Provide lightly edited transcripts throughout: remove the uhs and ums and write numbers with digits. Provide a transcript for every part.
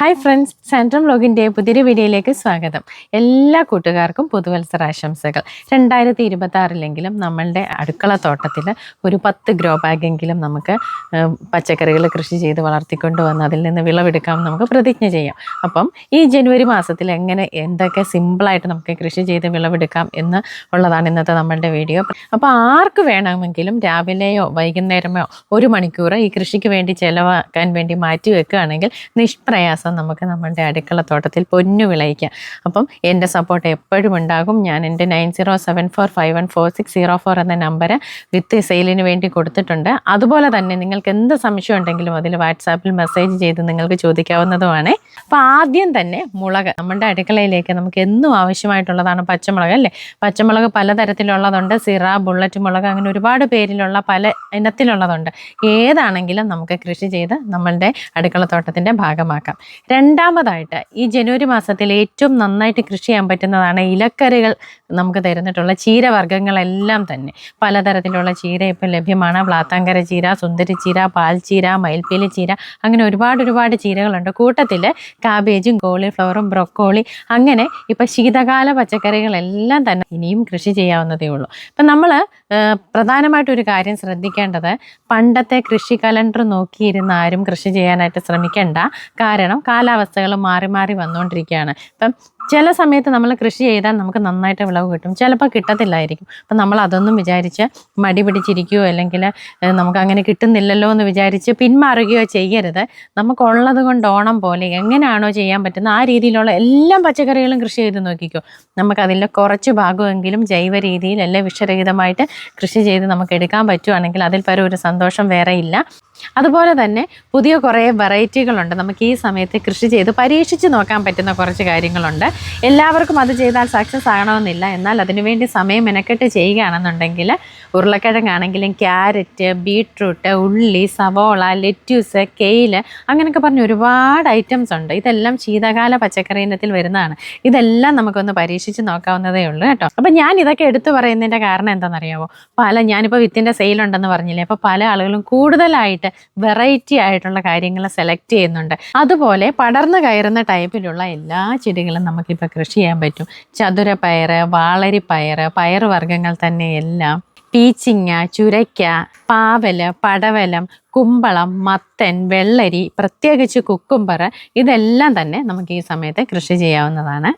Hi friends, centrum വ്ലോഗിൻ്റെ പുതിയൊരു വീഡിയോയിലേക്ക് സ്വാഗതം. എല്ലാ കൂട്ടുകാർക്കും പുതുവത്സരാശംസകൾ. 2026 നമ്മളുടെ അടുക്കള തോട്ടത്തിൽ ഒരു 10 ഗ്രോ ബാഗെങ്കിലും നമുക്ക് പച്ചക്കറികൾ കൃഷി ചെയ്ത് വളർത്തിക്കൊണ്ട് വന്ന് അതിൽ നിന്ന് വിളവെടുക്കാം നമുക്ക് പ്രതിജ്ഞ ചെയ്യാം. അപ്പം ഈ ജനുവരി മാസത്തിൽ എന്തൊക്കെ സിമ്പിളായിട്ട് നമുക്ക് കൃഷി ചെയ്ത് വിളവെടുക്കാം എന്ന് ഉള്ളതാണ് ഇന്നത്തെ നമ്മളുടെ വീഡിയോ. അപ്പോൾ ആർക്ക് വേണമെങ്കിലും രാവിലെയോ വൈകുന്നേരമോ 1 മണിക്കൂർ ഈ കൃഷിക്ക് വേണ്ടി ചിലവാക്കാൻ വേണ്ടി മാറ്റി വെക്കുകയാണെങ്കിൽ നിഷ്പ്രയാസം നമുക്ക് നമ്മുടെ അടുക്കള തോട്ടത്തിൽ പൊന്നു വിളയിക്കാം. അപ്പം എൻ്റെ സപ്പോർട്ട് എപ്പോഴും ഉണ്ടാകും. ഞാൻ എൻ്റെ 9074514604 എന്ന നമ്പർ വിത്ത് സെയിലിന് വേണ്ടി കൊടുത്തിട്ടുണ്ട്. അതുപോലെ തന്നെ നിങ്ങൾക്ക് എന്ത് സംശയം ഉണ്ടെങ്കിലും അതിൽ വാട്സാപ്പിൽ മെസ്സേജ് ചെയ്ത് നിങ്ങൾക്ക് ചോദിക്കാവുന്നതുമാണ്. അപ്പോൾ ആദ്യം തന്നെ മുളക്, നമ്മുടെ അടുക്കളയിലേക്ക് നമുക്ക് എന്നും ആവശ്യമായിട്ടുള്ളതാണ് പച്ചമുളക് അല്ലേ. പച്ചമുളക് പലതരത്തിലുള്ളതുണ്ട്, സിറ, ബുള്ളറ്റ് മുളക്, അങ്ങനെ ഒരുപാട് പേരിലുള്ള പല ഇനത്തിലുള്ളതുണ്ട്. ഏതാണെങ്കിലും നമുക്ക് കൃഷി ചെയ്ത് നമ്മളുടെ അടുക്കള തോട്ടത്തിൻ്റെ ഭാഗമാക്കാം. രണ്ടാമതായിട്ട് ഈ ജനുവരി മാസത്തിൽ ഏറ്റവും നന്നായിട്ട് കൃഷി ചെയ്യാൻ പറ്റുന്നതാണ് ഇലക്കറികൾ നമുക്ക് തരുന്നിട്ടുള്ള ചീരവർഗ്ഗങ്ങളെല്ലാം തന്നെ. പലതരത്തിലുള്ള ചീര ഇപ്പം ലഭ്യമാണ്. വ്ളാത്താങ്കര ചീര, സുന്ദരി ചീര, പാൽ ചീര, മയിൽപ്പീലി ചീര, അങ്ങനെ ഒരുപാട് ചീരകളുണ്ട്. കൂട്ടത്തിൽ കാബേജും കോളിഫ്ലവറും ബ്രൊക്കോളി, അങ്ങനെ ഇപ്പം ശീതകാല പച്ചക്കറികളെല്ലാം തന്നെ ഇനിയും കൃഷി ചെയ്യാവുന്നതേ ഉള്ളൂ. ഇപ്പം നമ്മൾ പ്രധാനമായിട്ടൊരു കാര്യം ശ്രദ്ധിക്കേണ്ടത്, പണ്ടത്തെ കൃഷി കലണ്ടർ നോക്കിയിരുന്ന ആരും കൃഷി ചെയ്യാനായിട്ട് ശ്രമിക്കേണ്ട. കാരണം കാലാവസ്ഥകൾ മാറി മാറി വന്നുകൊണ്ടിരിക്കുകയാണ്. ഇപ്പം ചില സമയത്ത് നമ്മൾ കൃഷി ചെയ്താൽ നമുക്ക് നന്നായിട്ട് വിളവ് കിട്ടും, ചിലപ്പോൾ കിട്ടത്തില്ലായിരിക്കും. അപ്പം നമ്മൾ അതൊന്നും വിചാരിച്ച് മടി പിടിച്ചിരിക്കുകയോ അല്ലെങ്കിൽ നമുക്ക് അങ്ങനെ കിട്ടുന്നില്ലല്ലോ എന്ന് വിചാരിച്ച് പിന്മാറുകയോ ചെയ്യരുത്. നമുക്കുള്ളത് കൊണ്ട് ഓണം പോലെ എങ്ങനെയാണോ ചെയ്യാൻ പറ്റുന്ന ആ രീതിയിലുള്ള എല്ലാ പച്ചക്കറികളും കൃഷി ചെയ്ത് നോക്കിക്കോ. നമുക്കതിൽ കുറച്ച് ഭാഗമെങ്കിലും ജൈവ രീതിയിൽ അല്ലെ വിഷരഹിതമായിട്ട് കൃഷി ചെയ്ത് നമുക്ക് എടുക്കാൻ പറ്റുവാണെങ്കിൽ അതിൽ പരം ഒരു സന്തോഷം വേറെ ഇല്ല. അതുപോലെ തന്നെ പുതിയ കുറേ വെറൈറ്റികളുണ്ട്. നമുക്ക് ഈ സമയത്ത് കൃഷി ചെയ്ത് പരീക്ഷിച്ച് നോക്കാൻ പറ്റുന്ന കുറച്ച് കാര്യങ്ങളുണ്ട്. എല്ലാവർക്കും അത് ചെയ്താൽ സക്സസ് ആകണമെന്നില്ല. എന്നാൽ അതിനുവേണ്ടി സമയം മെനക്കെട്ട് ചെയ്യുകയാണെന്നുണ്ടെങ്കിൽ ഉരുളക്കിഴങ്ങാണെങ്കിലും ക്യാരറ്റ്, ബീട്രൂട്ട്, ഉള്ളി, സവോള, ലെറ്റ്യൂസ്, കെയിൽ, അങ്ങനെയൊക്കെ പറഞ്ഞ് ഒരുപാട് ഐറ്റംസ് ഉണ്ട്. ഇതെല്ലാം ശീതകാല പച്ചക്കറി ഇനത്തിൽ വരുന്നതാണ്. ഇതെല്ലാം നമുക്കൊന്ന് പരീക്ഷിച്ച് നോക്കാവുന്നതേ ഉള്ളൂ കേട്ടോ. അപ്പം ഞാൻ ഇതൊക്കെ എടുത്തു പറയുന്നതിൻ്റെ കാരണം എന്താണെന്നറിയാമോ? ഞാനിപ്പോൾ വിത്തിൻ്റെ സെയിലുണ്ടെന്ന് പറഞ്ഞില്ലേ, അപ്പോൾ പല ആളുകളും കൂടുതലായിട്ട് വെറൈറ്റി ആയിട്ടുള്ള കാര്യങ്ങൾ സെലക്ട് ചെയ്യുന്നുണ്ട്. അതുപോലെ പടർന്നു കയറുന്ന ടൈപ്പിലുള്ള എല്ലാ ചെടികളും നമുക്കിപ്പോൾ കൃഷി ചെയ്യാൻ പറ്റും. ചതുരപ്പയർ, വാളരിപ്പയർ, പയറുവർഗ്ഗങ്ങൾ തന്നെ എല്ലാം, പീച്ചിങ്ങ, ചുരയ്ക്ക, പാവല്, പടവലം, കുമ്പളം, മത്തൻ, വെള്ളരി, പ്രത്യേകിച്ച് കുക്കുംബർ, ഇതെല്ലാം തന്നെ നമുക്ക് ഈ സമയത്ത് കൃഷി ചെയ്യാവുന്നതാണ്.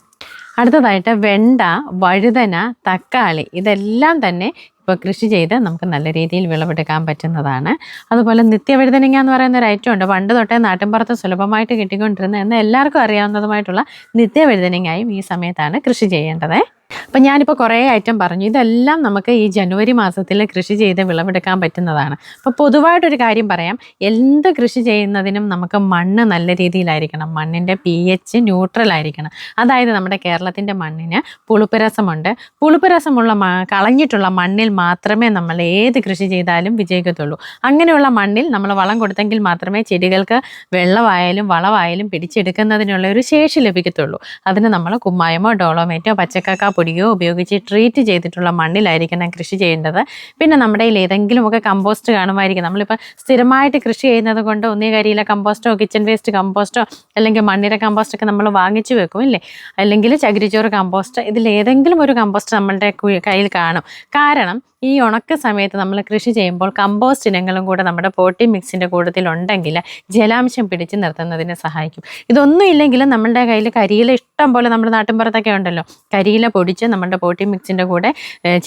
അടുത്തതായിട്ട് വെണ്ട, വഴുതന, തക്കാളി, ഇതെല്ലാം തന്നെ ഇപ്പോൾ കൃഷി ചെയ്ത് നമുക്ക് നല്ല രീതിയിൽ വിളവെടുക്കാൻ പറ്റുന്നതാണ്. അതുപോലെ നിത്യവഴുതനങ്ങ എന്ന് പറയുന്ന ഒരു ഐറ്റം ഉണ്ട്. പണ്ട് തൊട്ടേ നാട്ടിൻപുറത്ത് സുലഭമായിട്ട് കിട്ടിക്കൊണ്ടിരുന്ന എന്നാൽ എല്ലാവർക്കും അറിയാവുന്നതുമായിട്ടുള്ള നിത്യവഴുതനങ്ങയും ഈ സമയത്താണ് കൃഷി ചെയ്യേണ്ടത്. അപ്പം ഞാനിപ്പോൾ കുറേ ഐറ്റം പറഞ്ഞു. ഇതെല്ലാം നമുക്ക് ഈ ജനുവരി മാസത്തിൽ കൃഷി ചെയ്ത് വിളവെടുക്കാൻ പറ്റുന്നതാണ്. അപ്പോൾ പൊതുവായിട്ടൊരു കാര്യം പറയാം, എന്ത് കൃഷി ചെയ്യുന്നതിനും നമുക്ക് മണ്ണ് നല്ല രീതിയിലായിരിക്കണം. മണ്ണിൻ്റെ pH ന്യൂട്രൽ ആയിരിക്കണം. അതായത് നമ്മുടെ കേരളത്തിൻ്റെ മണ്ണിന് പുളിപ്പുരസമുണ്ട്. പുളിപ്പുരസമുള്ള കളഞ്ഞിട്ടുള്ള മണ്ണിൽ മാത്രമേ നമ്മൾ ഏത് കൃഷി ചെയ്താലും വിജയിക്കത്തുള്ളൂ. അങ്ങനെയുള്ള മണ്ണിൽ നമ്മൾ വളം കൊടുത്തെങ്കിൽ മാത്രമേ ചെടികൾക്ക് വെള്ളമായാലും വളമായാലും പിടിച്ചെടുക്കുന്നതിനുള്ള ഒരു ശേഷി ലഭിക്കത്തുള്ളൂ. അതിന് നമ്മൾ കുമ്മായമോ ഡോളോമേറ്റോ പച്ചക്കക്ക പൊടിയോ ഉപയോഗിച്ച് ട്രീറ്റ് ചെയ്തിട്ടുള്ള മണ്ണിലായിരിക്കണം കൃഷി ചെയ്യേണ്ടത്. പിന്നെ നമ്മുടെ കയ്യിൽ ഏതെങ്കിലുമൊക്കെ കമ്പോസ്റ്റ് കാണുമായിരിക്കും. നമ്മളിപ്പോൾ സ്ഥിരമായിട്ട് കൃഷി ചെയ്യുന്നത് കൊണ്ട് ഒന്നീ കരിയില കമ്പോസ്റ്റോ കിച്ചൺ വേസ്റ്റ് കമ്പോസ്റ്റോ അല്ലെങ്കിൽ മണ്ണിര കമ്പോസ്റ്റൊക്കെ നമ്മൾ വാങ്ങിച്ചു വെക്കും ഇല്ലേ, അല്ലെങ്കിൽ ചകിരിച്ചോറ് കമ്പോസ്റ്റ്, ഇതിലേതെങ്കിലും ഒരു കമ്പോസ്റ്റ് നമ്മളുടെ കയ്യിൽ കാണും. കാരണം ഈ ഉണക്ക സമയത്ത് നമ്മൾ കൃഷി ചെയ്യുമ്പോൾ കമ്പോസ്റ്റ് ഇനങ്ങളും കൂടെ നമ്മുടെ പോട്ടി മിക്സിൻ്റെ കൂട്ടത്തിലുണ്ടെങ്കിൽ ജലാംശം പിടിച്ച് നിർത്തുന്നതിന് സഹായിക്കും. ഇതൊന്നും ഇല്ലെങ്കിലും നമ്മളുടെ കയ്യിൽ കരിയില ഇഷ്ടം പോലെ നമ്മുടെ നാട്ടിൻപുറത്തൊക്കെ ഉണ്ടല്ലോ, കരിയില പൊടിച്ച് നമ്മുടെ പോട്ടി മിക്സിൻ്റെ കൂടെ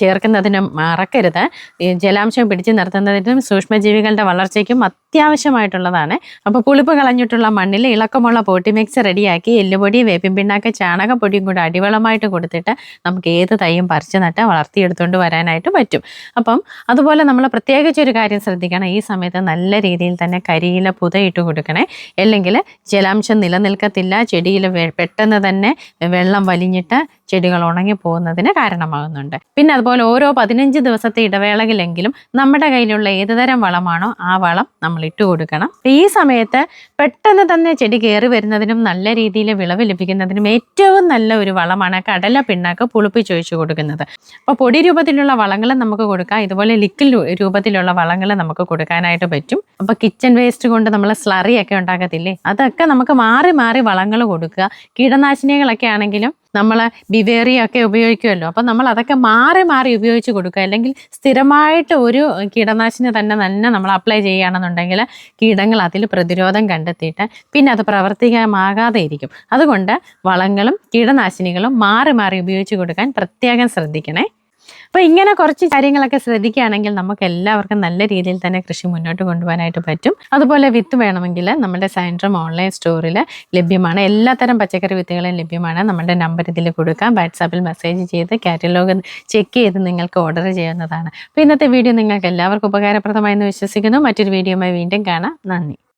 ചേർക്കുന്നതിന് മറക്കരുത്. ജലാംശം പിടിച്ച് നിർത്തുന്നതിനും സൂക്ഷ്മജീവികളുടെ വളർച്ചയ്ക്കും അത്യാവശ്യമായിട്ടുള്ളതാണ്. അപ്പോൾ പുളിപ്പ് കളഞ്ഞിട്ടുള്ള മണ്ണിൽ ഇളക്കമുള്ള പോട്ടി മിക്സ് റെഡിയാക്കി എല്ലുപൊടി, വേപ്പിൻ പിണ്ണാക്ക്, ചാണകപ്പൊടിയും കൂടെ അടിവളമായിട്ട് കൊടുത്തിട്ട് നമുക്ക് ഏത് തൈയും പറിച്ച് നട്ട് വളർത്തിയെടുത്തുകൊണ്ട് വരാനായിട്ട് പറ്റും. അപ്പം അതുപോലെ നമ്മൾ പ്രത്യേകിച്ച് ഒരു കാര്യം ശ്രദ്ധിക്കണം, ഈ സമയത്ത് നല്ല രീതിയിൽ തന്നെ കരിയില പുതയിട്ട് കൊടുക്കണേ. അല്ലെങ്കിൽ ജലാംശം നിലനിൽക്കത്തില്ല, ചെടിയിൽ പെട്ടെന്ന് തന്നെ വെള്ളം വലിഞ്ഞിട്ട് ചെടികൾ ഉണങ്ങിപ്പോകുന്നതിന് കാരണമാകുന്നുണ്ട്. പിന്നെ അതുപോലെ ഓരോ 15 ദിവസത്തെ ഇടവേളയിലെങ്കിലും നമ്മുടെ കയ്യിലുള്ള ഏതുതരം വളമാണോ ആ വളം നമ്മൾ ഇട്ട് കൊടുക്കണം. ഈ സമയത്ത് പെട്ടെന്ന് തന്നെ ചെടി കയറി വരുന്നതിനും നല്ല രീതിയിൽ വിളവ് ലഭിക്കുന്നതിനും ഏറ്റവും നല്ല ഒരു വളമാണ് കടല പിണ്ണാക്ക് പുളിപ്പിച്ചൊഴിച്ച് കൊടുക്കുന്നത്. അപ്പോൾ പൊടി രൂപത്തിലുള്ള വളങ്ങൾ നമുക്ക് നമുക്ക് കൊടുക്കാം, ഇതുപോലെ ലിക്വിഡ് രൂപത്തിലുള്ള വളങ്ങൾ നമുക്ക് കൊടുക്കാനായിട്ട് പറ്റും. അപ്പോൾ കിച്ചൺ വേസ്റ്റ് കൊണ്ട് നമ്മൾ സ്ലറിയൊക്കെ ഉണ്ടാക്കത്തില്ലേ, അതൊക്കെ നമുക്ക് മാറി മാറി വളങ്ങൾ കൊടുക്കുക. കീടനാശിനികളൊക്കെ ആണെങ്കിലും നമ്മൾ ബിവേറിയൊക്കെ ഉപയോഗിക്കുമല്ലോ, അപ്പം നമ്മൾ അതൊക്കെ മാറി മാറി ഉപയോഗിച്ച് കൊടുക്കുക. അല്ലെങ്കിൽ സ്ഥിരമായിട്ട് ഒരു കീടനാശിനി തന്നെ നമ്മൾ അപ്ലൈ ചെയ്യുകയാണെന്നുണ്ടെങ്കിൽ കീടങ്ങൾ അതിൽ പ്രതിരോധം കണ്ടെത്തിയിട്ട് പിന്നെ അത് പ്രവർത്തികമാകാതെ ഇരിക്കും. അതുകൊണ്ട് വളങ്ങളും കീടനാശിനികളും മാറി മാറി ഉപയോഗിച്ച് കൊടുക്കാൻ പ്രത്യേകം ശ്രദ്ധിക്കണേ. അപ്പോൾ ഇങ്ങനെ കുറച്ച് കാര്യങ്ങളൊക്കെ ശ്രദ്ധിക്കുകയാണെങ്കിൽ നമുക്ക് എല്ലാവർക്കും നല്ല രീതിയിൽ തന്നെ കൃഷി മുന്നോട്ട് കൊണ്ടുപോകാനായിട്ട് പറ്റും. അതുപോലെ വിത്ത് വേണമെങ്കിൽ നമ്മുടെ സയൻഡ്രം ഓൺലൈൻ സ്റ്റോറിൽ ലഭ്യമാണ്. എല്ലാത്തരം പച്ചക്കറി വിത്തുകളും ലഭ്യമാണ്. നമ്മുടെ നമ്പർ ഇതിൽ കൊടുക്കാം. വാട്സാപ്പിൽ മെസ്സേജ് ചെയ്ത് കാറ്റലോഗ് ചെക്ക് ചെയ്ത് നിങ്ങൾക്ക് ഓർഡർ ചെയ്യുന്നതാണ്. അപ്പോൾ ഇന്നത്തെ വീഡിയോ നിങ്ങൾക്ക് എല്ലാവർക്കും ഉപകാരപ്രദമായെന്ന് വിശ്വസിക്കുന്നു. മറ്റൊരു വീഡിയോയുമായി വീണ്ടും കാണാം. നന്ദി.